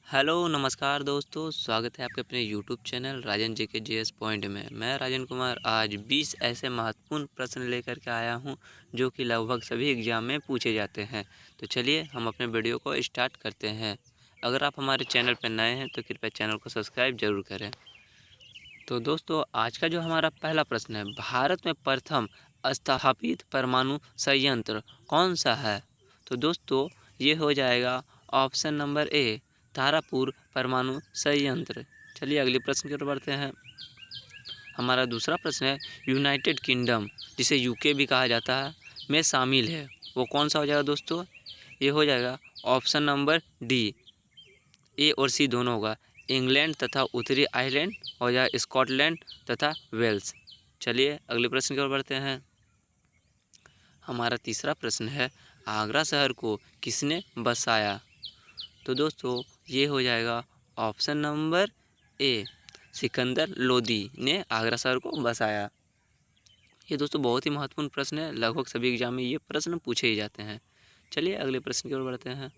Hello नमस्कार दोस्तों, स्वागत है आपके अपने यूट्यूब चैनल राजन जी के जीएस पॉइंट में। मैं राजन कुमार आज 20 ऐसे महत्वपूर्ण प्रश्न लेकर के आया हूं जो कि लगभग सभी एग्जाम में पूछे जाते हैं। तो चलिए हम अपने वीडियो को स्टार्ट करते हैं। अगर आप हमारे चैनल पर नए हैं तो कृपया चैनल को सब्सक्राइब जरूर करें। तो दोस्तों आज का जो हमारा पहला प्रश्न है, भारत में प्रथम स्थापित परमाणु संयंत्र कौन सा है? तो दोस्तों ये हो जाएगा ऑप्शन नंबर ए, तारापुर परमाणु संयंत्र। चलिए अगले प्रश्न की ओर बढ़ते हैं। हमारा दूसरा प्रश्न है, यूनाइटेड किंगडम जिसे यूके भी कहा जाता है में शामिल है वो कौन सा हो जाएगा दोस्तों? ये हो जाएगा ऑप्शन नंबर डी, ए और सी दोनों होगा। इंग्लैंड तथा उत्तरी आयरलैंड और या स्कॉटलैंड तथा वेल्स। चलिए अगले प्रश्न की ओर बढ़ते हैं। हमारा तीसरा प्रश्न है, आगरा शहर को किसने बसाया? तो दोस्तों ये हो जाएगा option number A, Sikandar Lodi ने आगरा शहर को बसाया। ये दोस्तों बहुत ही महत्वपूर्ण प्रश्न है, लगभग सभी एग्जाम में ये प्रश्न पूछे ही जाते हैं। चलिए अगले प्रश्न की ओर बढ़ते हैं।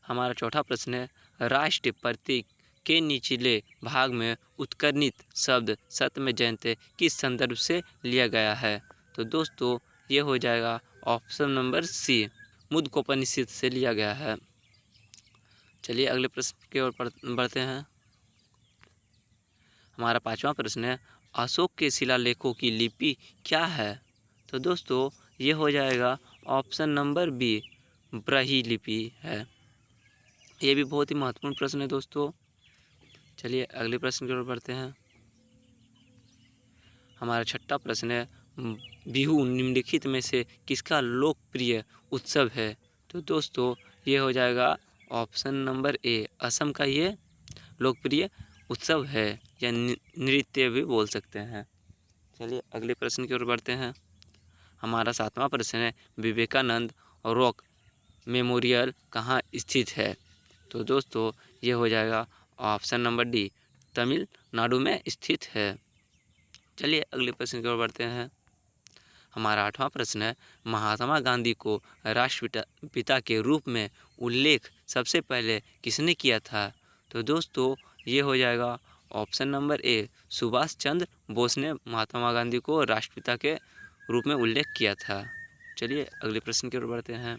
हमारा चौथा प्रश्न है, राष्ट्रीय प्रतीक के निचले भाग में उत्कीर्णित शब्द सत्यमेव जयते किस संदर्भ से लिया गया है? तो दोस्तों ये हो जाएगा ऑप्शन नंबर सी, मुद्गोपनिषद से लिया गया है। चलिए अगले प्रश्न की ओर बढ़ते हैं। हमारा पांचवा प्रश्न है, अशोक के शिलालेखों की लिपि क्या है? तो दोस्तों ये हो जाएगा ऑप्शन नंबर बी, ब्राह्मी लिपि है। ये भी बहुत ही महत्वपूर्ण प्रश्न है दोस्तों। चलिए अगले प्रश्न की ओर बढ़ते हैं। हमारा छठा प्रश्न है, बिहू निम्नलिखित में से किसका लोकप्रिय उत्सव है? तो दोस्तों ये हो जाएगा ऑप्शन नंबर ए, असम का ये लोकप्रिय उत्सव है या नृत्य भी बोल सकते हैं। चलिए अगले प्रश्न की ओर बढ़ते हैं। हमारा सातवां प्रश्न है, विवेकानंद रॉक मेमोरियल कहाँ स्थित है? तो दोस्तों ये हो जाएगा ऑप्शन नंबर डी, तमिलनाडु में स्थित है। चलिए अगले प्रश्न की ओर बढ़ते हैं। हमारा आठवां प्रश्न है, महात्मा गांधी को राष्ट्रपिता पिता के रूप में उल्लेख सबसे पहले किसने किया था? तो दोस्तों ये हो जाएगा option number A, Subhash Chandra Bose ने महात्मा गांधी को राष्ट्रपिता के रूप में उल्लेख किया था। चलिए अगले प्रश्न की ओर बढ़ते हैं।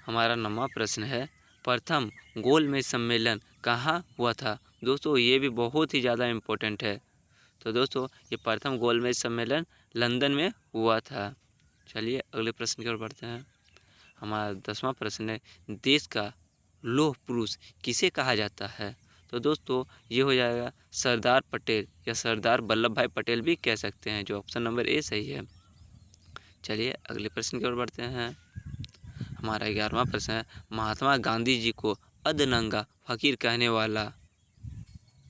हमारा 9वां प्रश्न है, प्रथम गोलमेज सम्मेलन कहाँ हुआ था? दोस्तों ये भी बहुत ही ज़्यादा इम्पोर्टेंट है। तो दोस्तों ये प्रथम गोलमेज सम्मेलन लंदन में हुआ था। चलिए अगले प्रश्न की ओर बढ़ते हैं। हमारा 10वां प्रश्न है, देश का लौह पुरुष किसे कहा जाता है? तो दोस्तों ये हो जाएगा सरदार पटेल या सरदार वल्लभ भाई पटेल भी कह सकते हैं, जो ऑप्शन नंबर ए सही है। चलिए अगले प्रश्न की ओर बढ़ते हैं। हमारा 11वां प्रश्न है, महात्मा गांधी जी को अधनंगा फकीर कहने वाला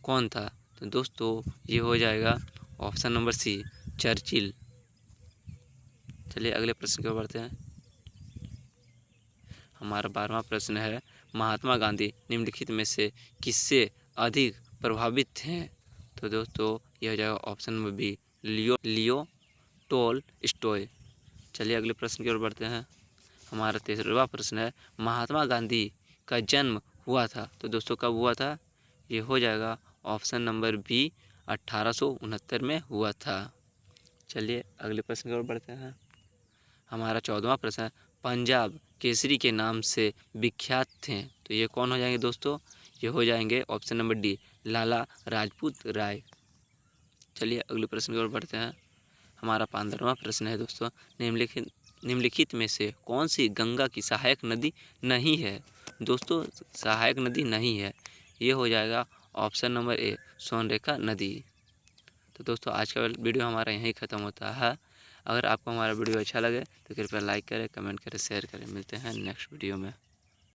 कौन था? तो दोस्तों ये हो जाएगा ऑप्शन नंबर सी, चर्चिल। चलिए अगले प्रश्न की ओर बढ़ते हैं। हमारा 12वां प्रश्न है, महात्मा गांधी निम्नलिखित में से किससे अधिक प्रभावित हैं? तो दोस्तों ये हो जाएगा ऑप्शन नंबर बी, लियो टोलस्टॉय। चलिए अगले प्रश्न की ओर बढ़ते हैं। हमारा 13वां प्रश्न है, महात्मा गांधी का जन्म हुआ था? तो दोस्तों कब हुआ था? ये हो जाएगा ऑप्शन नंबर बी, 1869 में हुआ था। चलिए अगले प्रश्न की ओर बढ़ते हैं। हमारा 14वां प्रश्न है, पंजाब केसरी के नाम से विख्यात थे? तो ये कौन हो जाएंगे दोस्तों? ये हो जाएंगे ऑप्शन नंबर डी, लाला राजपूत राय। चलिए अगले प्रश्न की ओर बढ़ते हैं। हमारा 15वां प्रश्न है दोस्तों, निम्नलिखित में से कौन सी गंगा की सहायक नदी नहीं है? दोस्तों सहायक नदी नहीं है, ये हो जाएगा ऑप्शन नंबर ए, सोनरेखा नदी। तो दोस्तों आज का वीडियो हमारा यहीं ख़त्म होता है। अगर आपको हमारा वीडियो अच्छा लगे तो कृपया लाइक करें, कमेंट करें, शेयर करें। मिलते हैं नेक्स्ट वीडियो में।